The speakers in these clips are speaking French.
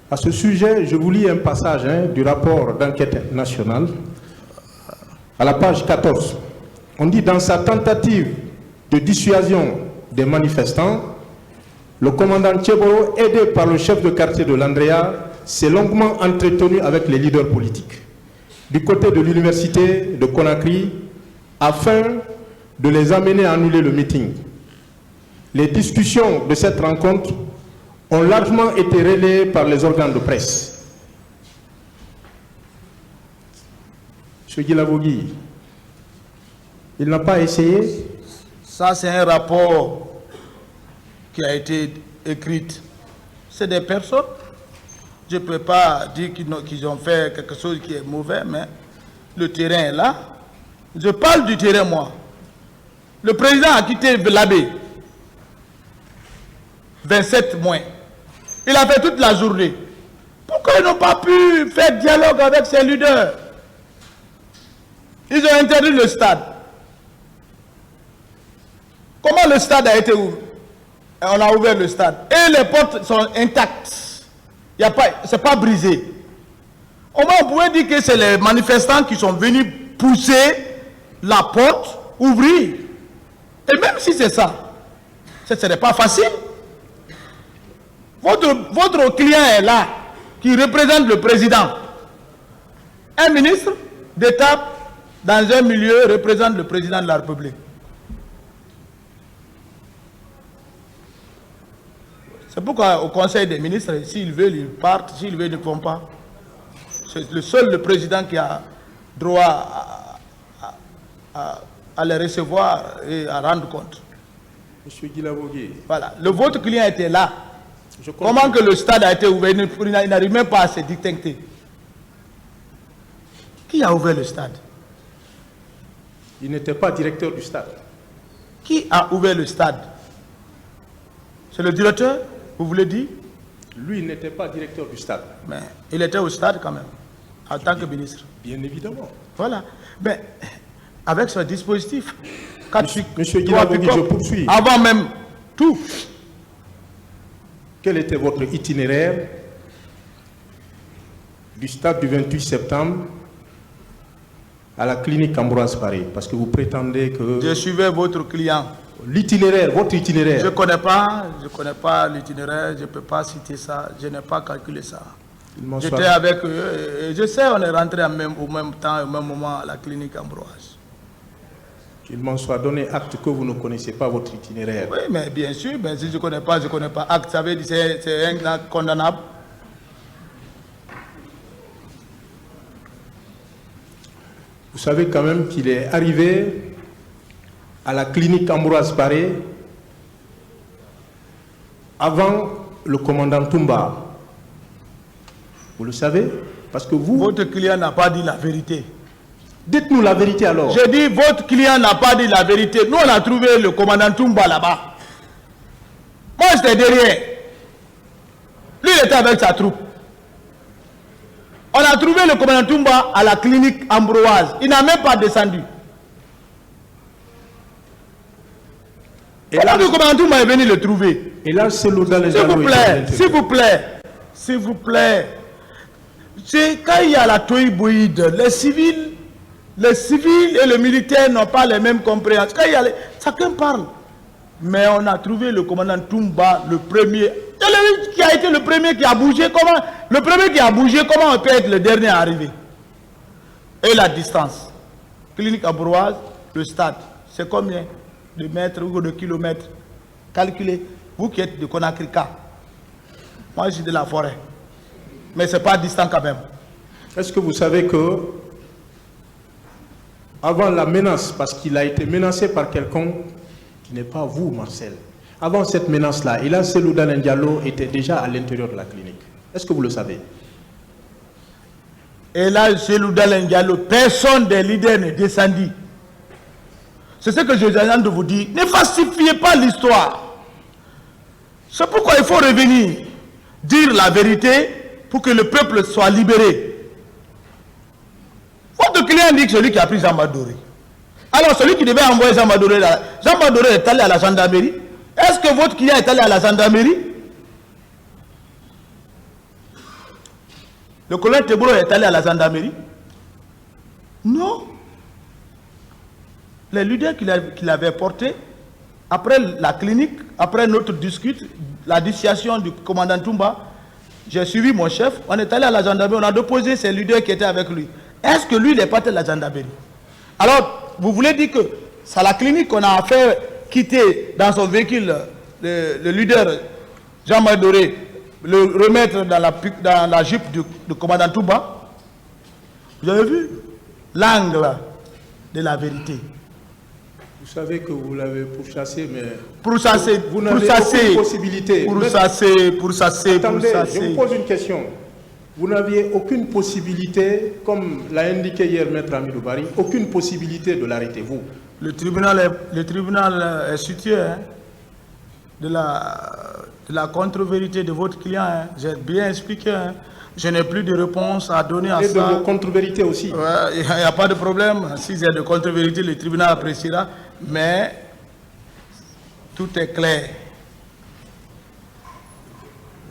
À ce sujet, je vous lis un passage du rapport d'enquête nationale, à la page 14. On dit, dans sa tentative de dissuasion des manifestants, le commandant Tcheboro, aidé par le chef de quartier de l'Andrea, s'est longuement entretenu avec les leaders politiques du côté de l'université de Conakry afin de les amener à annuler le meeting. Les discussions de cette rencontre ont largement été relayées par les organes de presse. M. Guilavogui, il n'a pas essayé. Ça, c'est un rapport qui a été écrit. C'est des personnes. Je ne peux pas dire qu'ils ont fait quelque chose qui est mauvais, mais le terrain est là. Je parle du terrain, moi. Le président a quitté l'abbé. 27 mois. Il a fait toute la journée. Pourquoi ils n'ont pas pu faire dialogue avec ses leaders? Ils ont interdit le stade. Comment le stade a été ouvert? On a ouvert le stade. Et les portes sont intactes. Ce n'est pas brisé. Au moins, on pouvait dire que c'est les manifestants qui sont venus pousser la porte, ouvrir. Et même si c'est ça, ce ne serait pas facile. Votre client est là, qui représente le président. Un ministre d'État, dans un milieu, représente le président de la République. C'est pourquoi au Conseil des ministres, s'ils veulent, ils partent, s'ils veulent, ils ne font pas. C'est le président qui a droit à les recevoir et à rendre compte. Monsieur Guilavogui. Voilà. Votre client était là. Comment que le stade a été ouvert? Il n'arrive même pas à se distinguer. Qui a ouvert le stade? Il n'était pas directeur du stade. Qui a ouvert le stade? C'est le directeur, vous voulez dire? Lui, il n'était pas directeur du stade. Mais il était au stade quand même, en tant que ministre. Bien évidemment. Voilà. Mais avec ce dispositif, Monsieur Guilavogui, je poursuis. Avant même tout. Quel était votre itinéraire du stade du 28 septembre à la clinique Ambroise Paré? Parce que vous prétendez que... Je suivais votre client. L'itinéraire, votre itinéraire. Je ne connais pas l'itinéraire, je ne peux pas citer ça, je n'ai pas calculé ça. J'étais avec eux, et je sais, on est rentré au même temps, au même moment à la clinique Ambroise. Qu'il m'en soit donné acte que vous ne connaissez pas votre itinéraire. Oui, mais bien sûr, mais si je ne connais pas acte, ça veut dire que c'est un acte condamnable. Vous savez quand même qu'il est arrivé à la clinique Ambroise Paré avant le commandant Toumba. Vous le savez? Parce que vous... Votre client n'a pas dit la vérité. Dites-nous la vérité alors. J'ai dit, votre client n'a pas dit la vérité. Nous, on a trouvé le commandant Toumba là-bas. Moi, j'étais derrière. Lui, il était avec sa troupe. On a trouvé le commandant Toumba à la clinique Ambroise. Il n'a même pas descendu. Et là, le commandant Toumba est venu le trouver. Et là, c'est l'audace. S'il vous plaît. C'est quand il y a la toïboïde, les civils et le militaire n'ont pas les mêmes compréhensions. Quand il y a chacun parle. Mais on a trouvé le commandant Toumba, le premier. Qui a été le premier qui a bougé. Le premier qui a bougé, comment on peut être le dernier à arriver? Et la distance. Clinique Ambroise, le stade. C'est combien de mètres ou de kilomètres? Calculez. Vous qui êtes de Conakry. Moi, je suis de la forêt. Mais ce n'est pas distant quand même. Est-ce que vous savez que, avant la menace, parce qu'il a été menacé par quelqu'un qui n'est pas vous, Marcel, avant cette menace-là, Ila Seloudan Diallo était déjà à l'intérieur de la clinique. Est-ce que vous le savez? Et là, Seloudan Diallo, personne des leaders ne descendit. C'est ce que je viens de vous dire. Ne falsifiez pas l'histoire. C'est pourquoi il faut revenir, dire la vérité pour que le peuple soit libéré. Votre client dit que celui qui a pris Jean Badoré. Alors celui qui devait envoyer Jean Badoré est allé à la gendarmerie. Est-ce que votre client est allé à la gendarmerie? Le colonel Tebro est allé à la gendarmerie? Non. Les leaders qu'il avait portés, après la clinique, après notre discute, la dissuasion du commandant Toumba, j'ai suivi mon chef, on est allé à la gendarmerie, on a déposé ces leaders qui étaient avec lui. Est-ce que lui, il est parti à la gendarmerie? Alors, vous voulez dire que c'est à la clinique qu'on a fait quitter dans son véhicule le leader Jean-Marie Doré, le remettre dans la Jeep du commandant Toumba? Vous avez vu l'angle de la vérité? Vous savez que vous l'avez pourchassé, mais... Pourchasser, vous n'avez aucune possibilité. Pourchasser. Attendez, je vous pose une question. Vous n'aviez aucune possibilité, comme l'a indiqué hier Maître Amidou Bari, aucune possibilité de l'arrêter, vous. Le tribunal est situé de la contre-vérité de votre client. Hein. J'ai bien expliqué. Hein. Je n'ai plus de réponse à donner à ça. Et de vos contre-vérités aussi. Il n'y a pas de problème. S'il y a de contre-vérité, le tribunal appréciera. Mais tout est clair.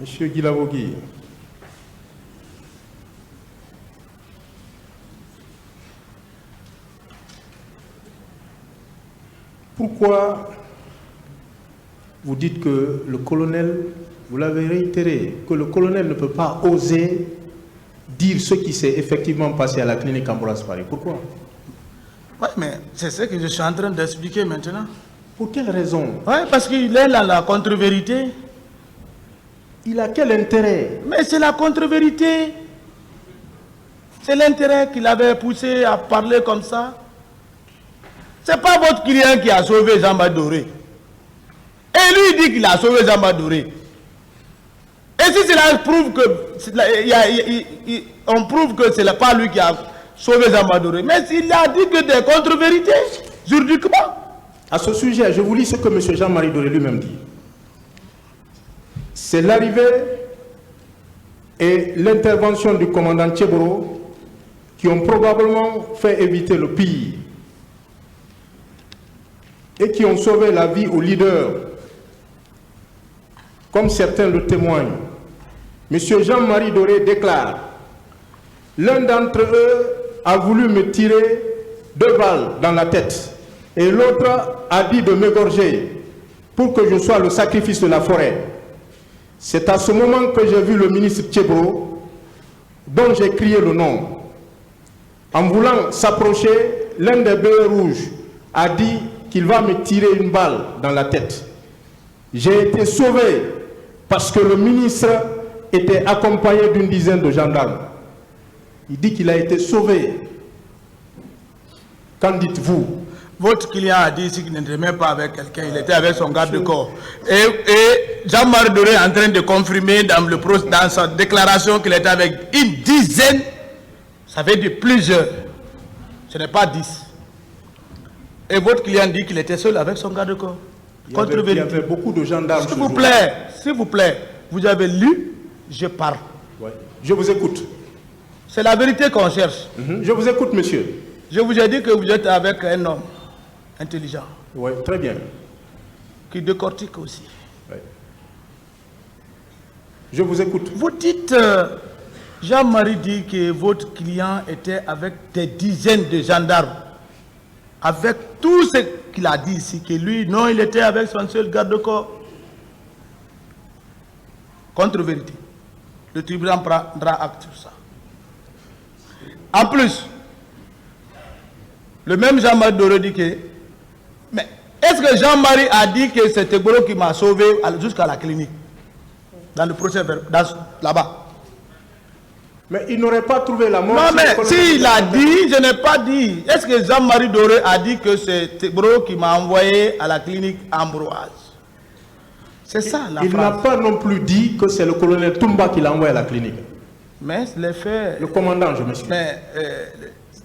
Monsieur Guilavogui. Pourquoi vous dites que le colonel, vous l'avez réitéré, que le colonel ne peut pas oser dire ce qui s'est effectivement passé à la clinique Ambroise Paré? Pourquoi? Oui, mais c'est ce que je suis en train d'expliquer maintenant. Pour quelle raison? Oui, parce qu'il est dans la contre-vérité. Il a quel intérêt? Mais c'est la contre-vérité. C'est l'intérêt qu'il avait poussé à parler comme ça. C'est pas votre client qui a sauvé Jean-Marie Doré. Et lui, il dit qu'il a sauvé Jean-Marie Doré. Et si cela prouve que... on prouve que ce n'est pas lui qui a sauvé Jean-Marie Doré. Mais il a dit que des contre-vérités, juridiquement. À ce sujet, je vous lis ce que M. Jean-Marie Doré lui-même dit. C'est l'arrivée et l'intervention du commandant Tcheboro qui ont probablement fait éviter le pire et qui ont sauvé la vie aux leaders, comme certains le témoignent. M. Jean-Marie Doré déclare: l'un d'entre eux a voulu me tirer 2 balles dans la tête et l'autre a dit de m'égorger pour que je sois le sacrifice de la forêt. C'est à ce moment que j'ai vu le ministre Tchebro, dont j'ai crié le nom. En voulant s'approcher, l'un des bœufs rouges a dit qu'il va me tirer une balle dans la tête. J'ai été sauvé parce que le ministre était accompagné d'une dizaine de gendarmes. Il dit qu'il a été sauvé. Qu'en dites-vous? Votre client a dit ici qu'il n'était même pas avec quelqu'un, il était avec son garde de corps. Et Jean-Marie Doré est en train de confirmer dans sa déclaration qu'il était avec une dizaine, ça veut dire plusieurs, ce n'est pas 10. Et votre client dit qu'il était seul avec son garde de corps. Il y avait beaucoup de gendarmes. S'il vous plaît, vous avez lu, je parle. Ouais. Je vous écoute. C'est la vérité qu'on cherche. Je vous écoute, monsieur. Je vous ai dit que vous êtes avec un homme intelligent. Oui, très bien. Qui décortique aussi. Ouais. Je vous écoute. Vous dites, Jean-Marie dit que votre client était avec des dizaines de gendarmes. Avec tout ce qu'il a dit ici, que lui, non, il était avec son seul garde-corps. Contre-vérité. Le tribunal prendra acte sur ça. En plus, le même Jean-Marie Doré dit que... Mais est-ce que Jean-Marie a dit que c'était Goro qui m'a sauvé jusqu'à la clinique? Dans le procès, là-bas. Mais il n'aurait pas trouvé la mort. Non, mais s'il a dit, je n'ai pas dit. Est-ce que Jean-Marie Doré a dit que c'est Tebro qui m'a envoyé à la clinique Ambroise? C'est ça la phrase. Il n'a pas non plus dit que c'est le colonel Toumba qui l'a envoyé à la clinique. Mais les faits... Le commandant, je me suis dit. Mais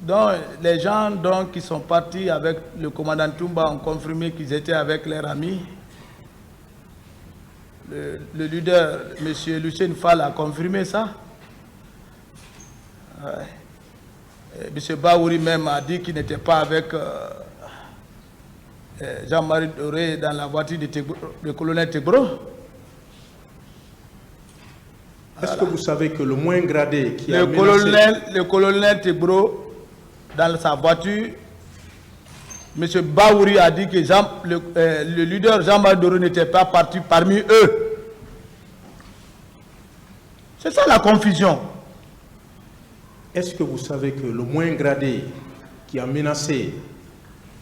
donc, les gens donc, qui sont partis avec le commandant Toumba ont confirmé qu'ils étaient avec leurs amis. Le leader, M. Lucien Fall, a confirmé ça. M. Baouri même a dit qu'il n'était pas avec Jean-Marie Doré dans la voiture de colonel Tebro. Est-ce que vous savez que le moins gradé qui a le colonel Tebro, dans sa voiture, M. Baouri a dit que le leader Jean Badoro n'était pas parti parmi eux. C'est ça la confusion. Est-ce que vous savez que le moins gradé qui a menacé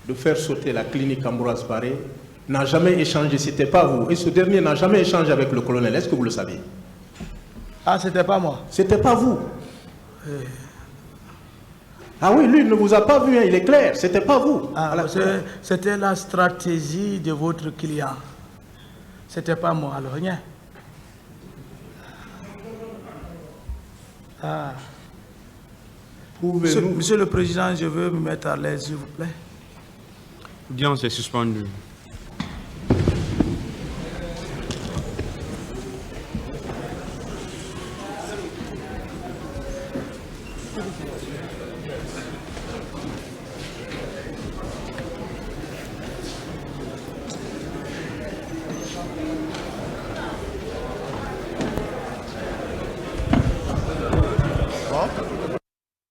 de faire sauter la clinique Ambroise Paré n'a jamais échangé, c'était pas vous, et ce dernier n'a jamais échangé avec le colonel, est-ce que vous le savez? Ah, c'était pas moi. C'était pas vous. Ah oui, lui, il ne vous a pas vu, hein, il est clair, c'était pas vous. Ah, c'était la stratégie de votre client. C'était pas moi, alors rien. Ah. Monsieur le Président, je veux me mettre à l'aise, s'il vous plaît. L'audience est suspendue.